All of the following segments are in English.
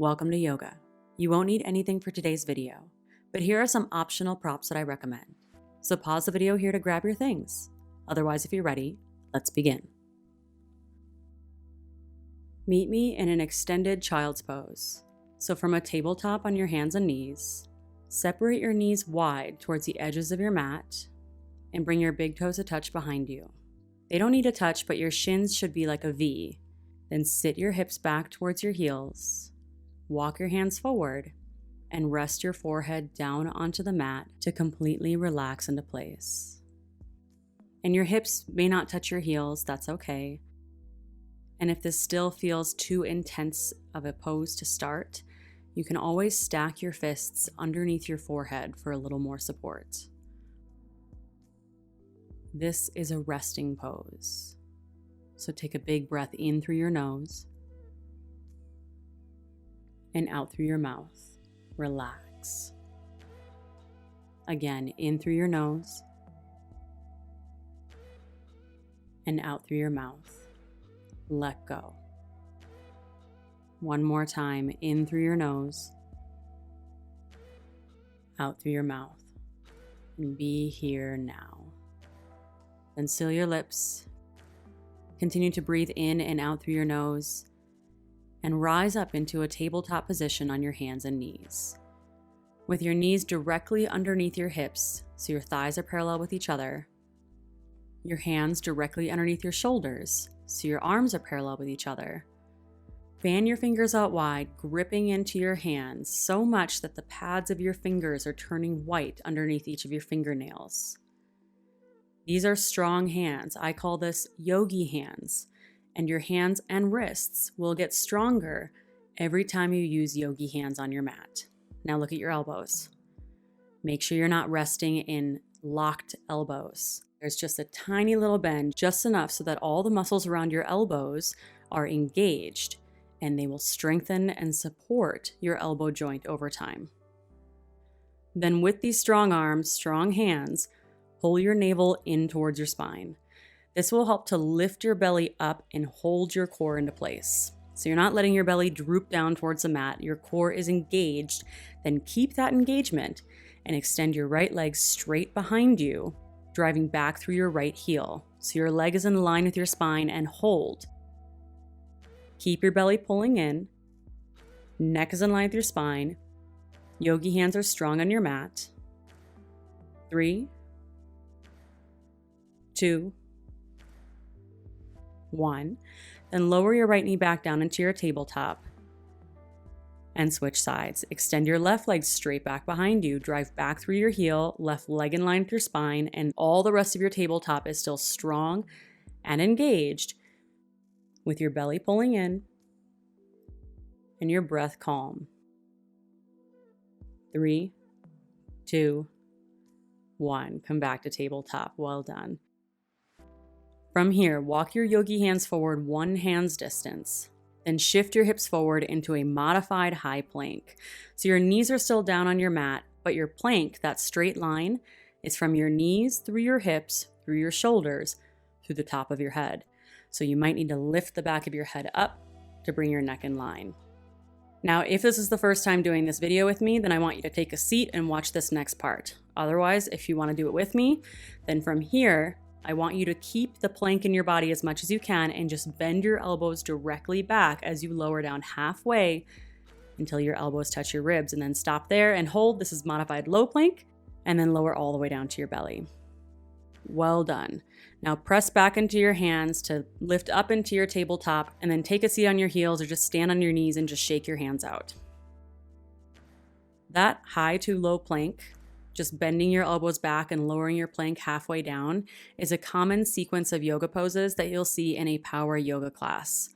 Welcome to yoga. You won't need anything for today's video, but here are some optional props that I recommend. So pause the video here to grab your things. Otherwise, if you're ready, let's begin. Meet me in an extended child's pose. So from a tabletop on your hands and knees, separate your knees wide towards the edges of your mat and bring your big toes a touch behind you. They don't need to touch, but your shins should be like a V. Then sit your hips back towards your heels. Walk your hands forward and rest your forehead down onto the mat to completely relax into place. And your hips may not touch your heels, that's okay. And if this still feels too intense of a pose to start, you can always stack your fists underneath your forehead for a little more support. This is a resting pose. So take a big breath in through your nose and out through your mouth. Relax. Again, in through your nose and out through your mouth. Let go. One more time, in through your nose, out through your mouth, and be here now. Then seal your lips. Continue to breathe in and out through your nose, and rise up into a tabletop position on your hands and knees. With your knees directly underneath your hips, so your thighs are parallel with each other. Your hands directly underneath your shoulders, so your arms are parallel with each other. Fan your fingers out wide, gripping into your hands so much that the pads of your fingers are turning white underneath each of your fingernails. These are strong hands. I call this yogi hands. And your hands and wrists will get stronger every time you use yogi hands on your mat. Now look at your elbows. Make sure you're not resting in locked elbows. There's just a tiny little bend, just enough so that all the muscles around your elbows are engaged, and they will strengthen and support your elbow joint over time. Then with these strong arms, strong hands, pull your navel in towards your spine. This will help to lift your belly up and hold your core into place. So you're not letting your belly droop down towards the mat. Your core is engaged. Then keep that engagement and extend your right leg straight behind you, driving back through your right heel. So your leg is in line with your spine and hold. Keep your belly pulling in. Neck is in line with your spine. Yogi hands are strong on your mat. 3, 2, 1. Then lower your right knee back down into your tabletop and switch sides. Extend your left leg straight back behind you. Drive back through your heel, left leg in line with your spine, and all the rest of your tabletop is still strong and engaged with your belly pulling in and your breath calm. 3, 2, 1. Come back to tabletop. Well done. From here, walk your yogi hands forward 1 hand's distance. Then shift your hips forward into a modified high plank. So your knees are still down on your mat, but your plank, that straight line, is from your knees through your hips, through your shoulders, through the top of your head. So you might need to lift the back of your head up to bring your neck in line. Now, if this is the first time doing this video with me, then I want you to take a seat and watch this next part. Otherwise, if you want to do it with me, then from here, I want you to keep the plank in your body as much as you can and just bend your elbows directly back as you lower down halfway until your elbows touch your ribs, and then stop there and hold. This is modified low plank, and then lower all the way down to your belly. Well done. Now press back into your hands to lift up into your tabletop, and then take a seat on your heels or just stand on your knees and just shake your hands out. That high to low plank, just bending your elbows back and lowering your plank halfway down, is a common sequence of yoga poses that you'll see in a power yoga class.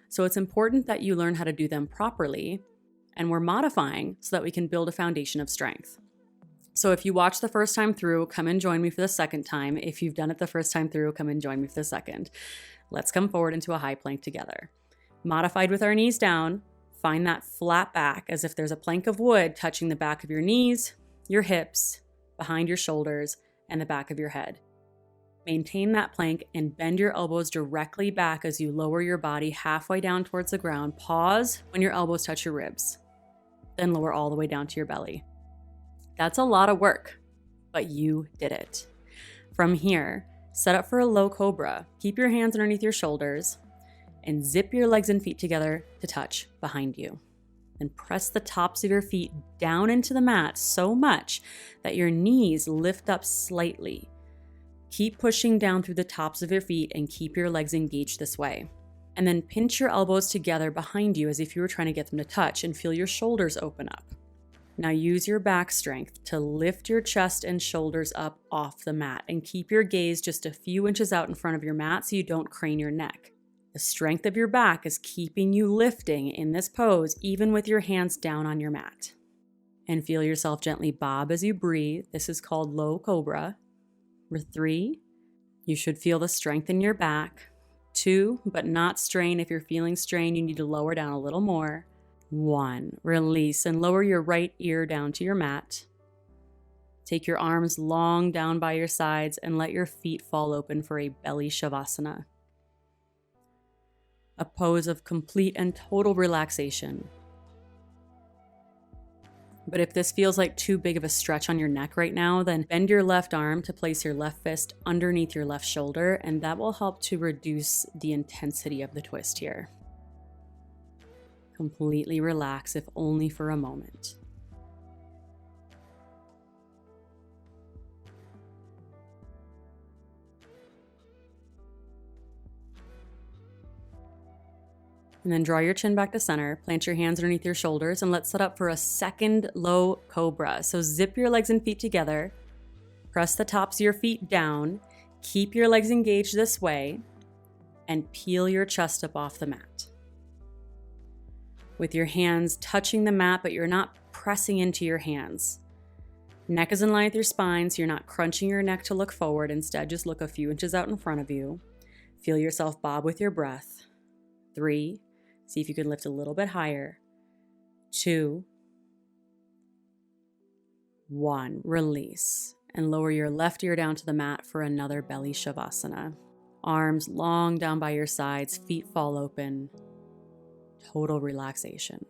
So it's important that you learn how to do them properly, and we're modifying so that we can build a foundation of strength. So if you watch the first time through, come and join me for the second time. If you've done it the first time through, come and join me for the second. Let's come forward into a high plank together. Modified with our knees down, find that flat back as if there's a plank of wood touching the back of your knees, your hips, behind your shoulders, and the back of your head. Maintain that plank and bend your elbows directly back as you lower your body halfway down towards the ground. Pause when your elbows touch your ribs, then lower all the way down to your belly. That's a lot of work, but you did it. From here, set up for a low cobra. Keep your hands underneath your shoulders and zip your legs and feet together to touch behind you. And press the tops of your feet down into the mat so much that your knees lift up slightly. Keep pushing down through the tops of your feet and keep your legs engaged this way. And then pinch your elbows together behind you as if you were trying to get them to touch, and feel your shoulders open up. Now use your back strength to lift your chest and shoulders up off the mat, and keep your gaze just a few inches out in front of your mat so you don't crane your neck. The strength of your back is keeping you lifting in this pose, even with your hands down on your mat. And feel yourself gently bob as you breathe. This is called low cobra. For 3, you should feel the strength in your back. 2, but not strain. If you're feeling strain, you need to lower down a little more. 1, release and lower your right ear down to your mat. Take your arms long down by your sides and let your feet fall open for a belly shavasana. A pose of complete and total relaxation. But if this feels like too big of a stretch on your neck right now, then bend your left arm to place your left fist underneath your left shoulder, and that will help to reduce the intensity of the twist here. Completely relax, if only for a moment. And then draw your chin back to center, plant your hands underneath your shoulders, and let's set up for a second low cobra. So zip your legs and feet together, press the tops of your feet down, keep your legs engaged this way, and peel your chest up off the mat. With your hands touching the mat, but you're not pressing into your hands. Neck is in line with your spine, so you're not crunching your neck to look forward. Instead, just look a few inches out in front of you. Feel yourself bob with your breath. 3, see if you can lift a little bit higher. 2, 1, release. And lower your left ear down to the mat for another belly shavasana. Arms long down by your sides, feet fall open. Total relaxation.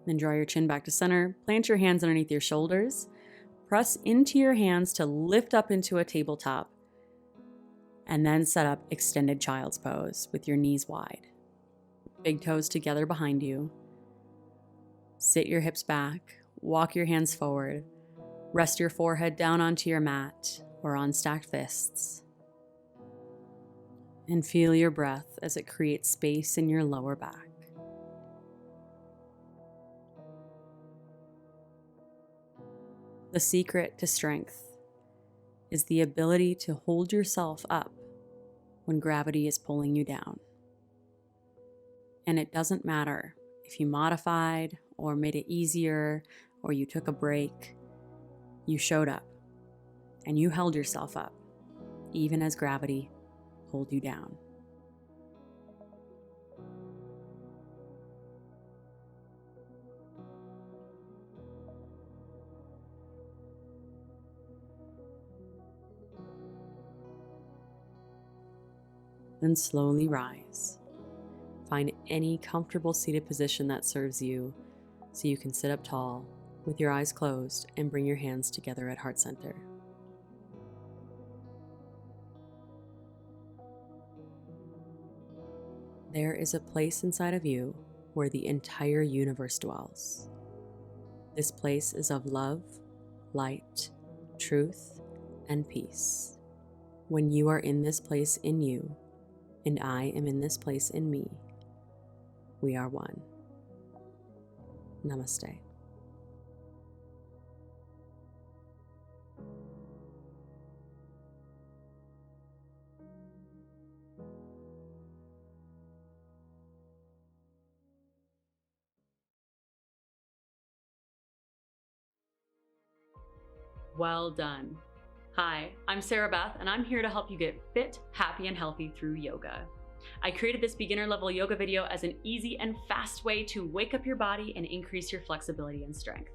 Then draw your chin back to center, plant your hands underneath your shoulders, press into your hands to lift up into a tabletop, and then set up extended child's pose with your knees wide. Big toes together behind you. Sit your hips back, walk your hands forward, rest your forehead down onto your mat or on stacked fists, and feel your breath as it creates space in your lower back. The secret to strength is the ability to hold yourself up when gravity is pulling you down. And it doesn't matter if you modified or made it easier or you took a break, you showed up and you held yourself up, even as gravity pulled you down. Then slowly rise. Find any comfortable seated position that serves you so you can sit up tall with your eyes closed and bring your hands together at heart center. There is a place inside of you where the entire universe dwells. This place is of love, light, truth, and peace. When you are in this place in you, and I am in this place in me, we are one. Namaste. Well done. Hi, I'm Sarah Beth, and I'm here to help you get fit, happy, and healthy through yoga. I created this beginner level yoga video as an easy and fast way to wake up your body and increase your flexibility and strength.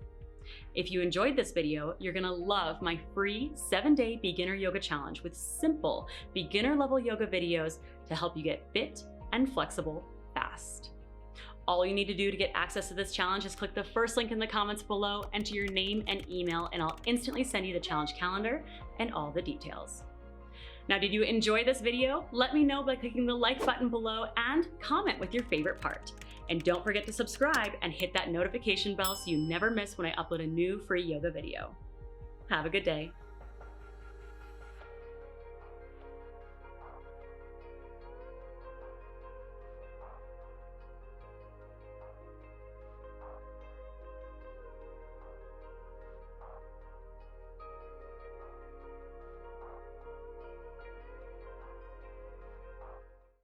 If you enjoyed this video, you're gonna love my free 7-day beginner yoga challenge with simple beginner level yoga videos to help you get fit and flexible fast. All you need to do to get access to this challenge is click the first link in the comments below, enter your name and email, and I'll instantly send you the challenge calendar and all the details. Now, did you enjoy this video? Let me know by clicking the like button below and comment with your favorite part. And don't forget to subscribe and hit that notification bell so you never miss when I upload a new free yoga video. Have a good day.